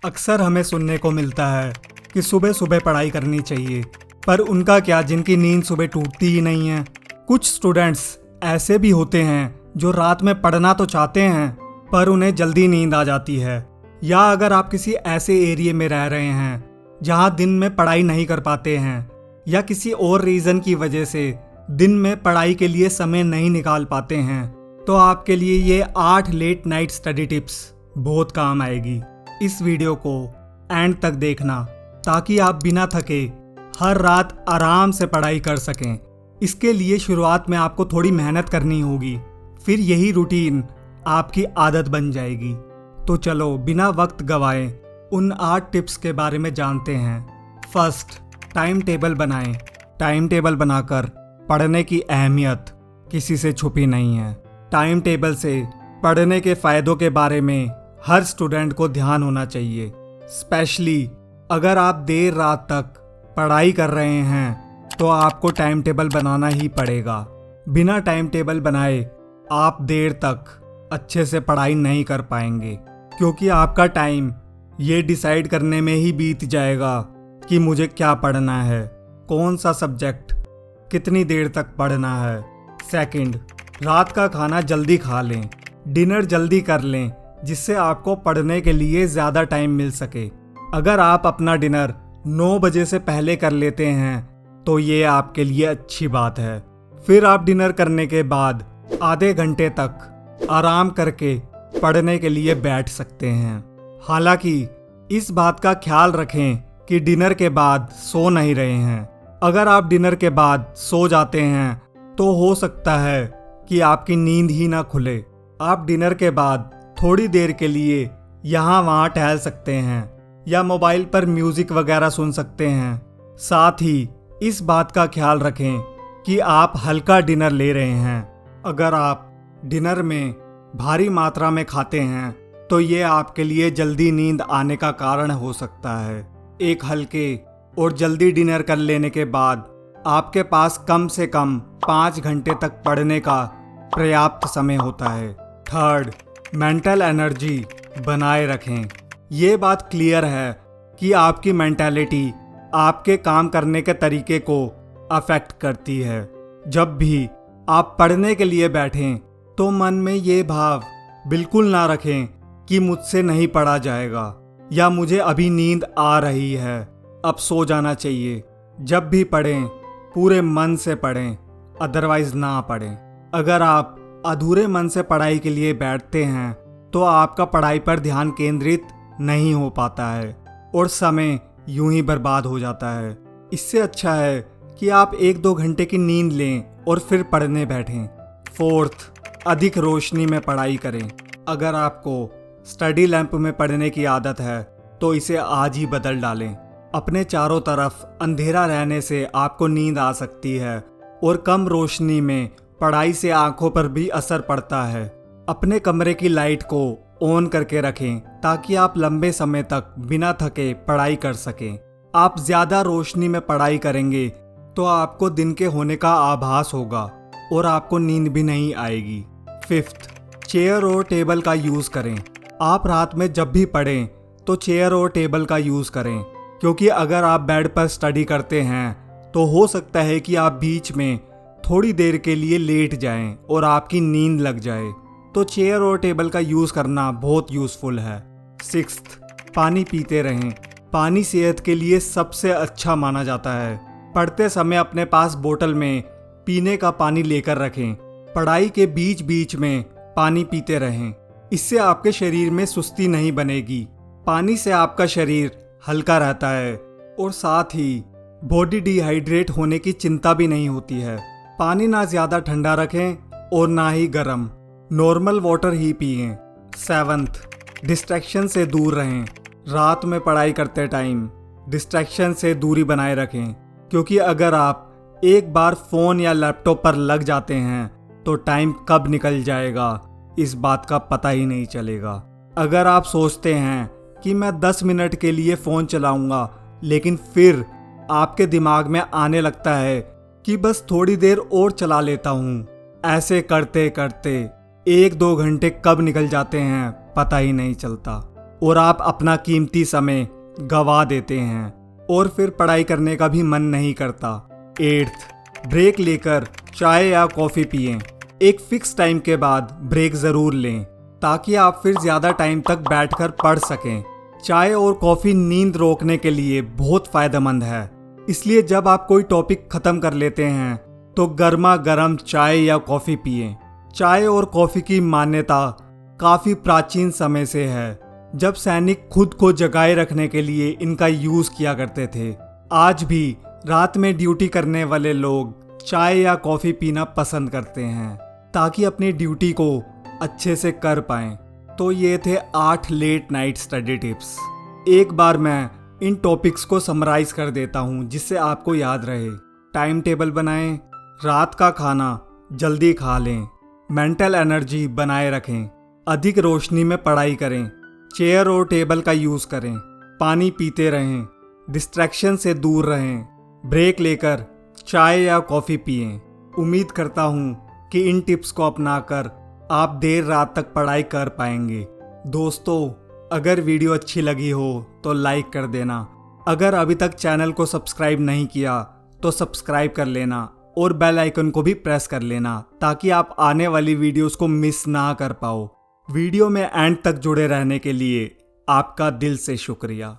अक्सर हमें सुनने को मिलता है कि सुबह सुबह पढ़ाई करनी चाहिए, पर उनका क्या जिनकी नींद सुबह टूटती ही नहीं है। कुछ स्टूडेंट्स ऐसे भी होते हैं जो रात में पढ़ना तो चाहते हैं पर उन्हें जल्दी नींद आ जाती है। या अगर आप किसी ऐसे एरिया में रह रहे हैं जहां दिन में पढ़ाई नहीं कर पाते हैं या किसी और रीज़न की वजह से दिन में पढ़ाई के लिए समय नहीं निकाल पाते हैं, तो आपके लिए ये 8 लेट नाइट स्टडी टिप्स बहुत काम आएगी। इस वीडियो को एंड तक देखना ताकि आप बिना थके हर रात आराम से पढ़ाई कर सकें। इसके लिए शुरुआत में आपको थोड़ी मेहनत करनी होगी, फिर यही रूटीन आपकी आदत बन जाएगी। तो चलो बिना वक्त गवाए उन 8 टिप्स के बारे में जानते हैं। फर्स्ट, टाइम टेबल बनाएं। टाइम टेबल बनाकर पढ़ने की अहमियत किसी से छुपी नहीं है। टाइम टेबल से पढ़ने के फ़ायदों के बारे में हर स्टूडेंट को ध्यान होना चाहिए, स्पेशली अगर आप देर रात तक पढ़ाई कर रहे हैं तो आपको टाइम टेबल बनाना ही पड़ेगा। बिना टाइम टेबल बनाए आप देर तक अच्छे से पढ़ाई नहीं कर पाएंगे, क्योंकि आपका टाइम ये डिसाइड करने में ही बीत जाएगा कि मुझे क्या पढ़ना है, कौन सा सब्जेक्ट कितनी देर तक पढ़ना है। सेकंड, रात का खाना जल्दी खा लें, डिनर जल्दी कर लें, जिससे आपको पढ़ने के लिए ज़्यादा टाइम मिल सके। अगर आप अपना डिनर 9 बजे से पहले कर लेते हैं तो ये आपके लिए अच्छी बात है। फिर आप डिनर करने के बाद आधे घंटे तक आराम करके पढ़ने के लिए बैठ सकते हैं। हालांकि इस बात का ख्याल रखें कि डिनर के बाद सो नहीं रहे हैं। अगर आप डिनर के बाद सो जाते हैं तो हो सकता है कि आपकी नींद ही ना खुले। आप डिनर के बाद थोड़ी देर के लिए यहाँ वहाँ टहल सकते हैं या मोबाइल पर म्यूज़िक वगैरह सुन सकते हैं। साथ ही इस बात का ख्याल रखें कि आप हल्का डिनर ले रहे हैं। अगर आप डिनर में भारी मात्रा में खाते हैं तो ये आपके लिए जल्दी नींद आने का कारण हो सकता है। एक हल्के और जल्दी डिनर कर लेने के बाद आपके पास कम से कम 5 घंटे तक पढ़ने का पर्याप्त समय होता है। थर्ड, मेंटल एनर्जी बनाए रखें। ये बात क्लियर है कि आपकी मेंटालिटी आपके काम करने के तरीके को अफेक्ट करती है। जब भी आप पढ़ने के लिए बैठें तो मन में ये भाव बिल्कुल ना रखें कि मुझसे नहीं पढ़ा जाएगा या मुझे अभी नींद आ रही है, अब सो जाना चाहिए। जब भी पढ़ें पूरे मन से पढ़ें, अदरवाइज ना पढ़ें। अगर आप अधूरे मन से पढ़ाई के लिए बैठते हैं तो आपका पढ़ाई पर ध्यान केंद्रित नहीं हो पाता है और समय यूं ही बर्बाद हो जाता है। इससे अच्छा है कि आप 1-2 घंटे की नींद लें और फिर पढ़ने बैठें। फोर्थ, अधिक रोशनी में पढ़ाई करें। अगर आपको स्टडी लैंप में पढ़ने की आदत है तो इसे आज ही बदल डालें। अपने चारों तरफ अंधेरा रहने से आपको नींद आ सकती है और कम रोशनी में पढ़ाई से आंखों पर भी असर पड़ता है। अपने कमरे की लाइट को ऑन करके रखें ताकि आप लंबे समय तक बिना थके पढ़ाई कर सकें। आप ज़्यादा रोशनी में पढ़ाई करेंगे तो आपको दिन के होने का आभास होगा और आपको नींद भी नहीं आएगी। फिफ्थ, चेयर और टेबल का यूज़ करें। आप रात में जब भी पढ़ें तो चेयर और टेबल का यूज़ करें, क्योंकि अगर आप बेड पर स्टडी करते हैं तो हो सकता है कि आप बीच में थोड़ी देर के लिए लेट जाएं और आपकी नींद लग जाए। तो चेयर और टेबल का यूज़ करना बहुत यूज़फुल है। सिक्स्थ, पानी पीते रहें। पानी सेहत के लिए सबसे अच्छा माना जाता है। पढ़ते समय अपने पास बोतल में पीने का पानी लेकर रखें। पढ़ाई के बीच बीच में पानी पीते रहें, इससे आपके शरीर में सुस्ती नहीं बनेगी। पानी से आपका शरीर हल्का रहता है और साथ ही बॉडी डिहाइड्रेट होने की चिंता भी नहीं होती है। पानी ना ज़्यादा ठंडा रखें और ना ही गर्म, नॉर्मल वाटर ही पिएं। सेवंथ, डिस्ट्रैक्शन से दूर रहें। रात में पढ़ाई करते टाइम डिस्ट्रैक्शन से दूरी बनाए रखें, क्योंकि अगर आप एक बार फ़ोन या लैपटॉप पर लग जाते हैं तो टाइम कब निकल जाएगा इस बात का पता ही नहीं चलेगा। अगर आप सोचते हैं कि मैं 10 मिनट के लिए फ़ोन चलाऊंगा, लेकिन फिर आपके दिमाग में आने लगता है कि बस थोड़ी देर और चला लेता हूँ, ऐसे करते करते 1-2 घंटे कब निकल जाते हैं पता ही नहीं चलता और आप अपना कीमती समय गवा देते हैं और फिर पढ़ाई करने का भी मन नहीं करता। 8th, ब्रेक लेकर चाय या कॉफ़ी पिएं। एक फिक्स टाइम के बाद ब्रेक ज़रूर लें ताकि आप फिर ज़्यादा टाइम तक बैठकर पढ़ सकें। चाय और कॉफ़ी नींद रोकने के लिए बहुत फ़ायदेमंद है, इसलिए जब आप कोई टॉपिक ख़त्म कर लेते हैं तो गर्मा गर्म चाय या कॉफ़ी पिएं। चाय और कॉफ़ी की मान्यता काफ़ी प्राचीन समय से है, जब सैनिक खुद को जगाए रखने के लिए इनका यूज़ किया करते थे। आज भी रात में ड्यूटी करने वाले लोग चाय या कॉफ़ी पीना पसंद करते हैं ताकि अपनी ड्यूटी को अच्छे से कर पाएं। तो ये थे 8 लेट नाइट स्टडी टिप्स। एक बार मैं इन टॉपिक्स को समराइज कर देता हूँ जिससे आपको याद रहे। टाइम टेबल बनाएं, रात का खाना जल्दी खा लें, मेंटल एनर्जी बनाए रखें, अधिक रोशनी में पढ़ाई करें, चेयर और टेबल का यूज़ करें, पानी पीते रहें, डिस्ट्रैक्शन से दूर रहें, ब्रेक लेकर चाय या कॉफ़ी पिएं। उम्मीद करता हूँ कि इन टिप्स को अपनाकर आप देर रात तक पढ़ाई कर पाएंगे। दोस्तों, अगर वीडियो अच्छी लगी हो तो लाइक कर देना। अगर अभी तक चैनल को सब्सक्राइब नहीं किया तो सब्सक्राइब कर लेना और बेल आइकन को भी प्रेस कर लेना ताकि आप आने वाली वीडियोस को मिस ना कर पाओ। वीडियो में एंड तक जुड़े रहने के लिए आपका दिल से शुक्रिया।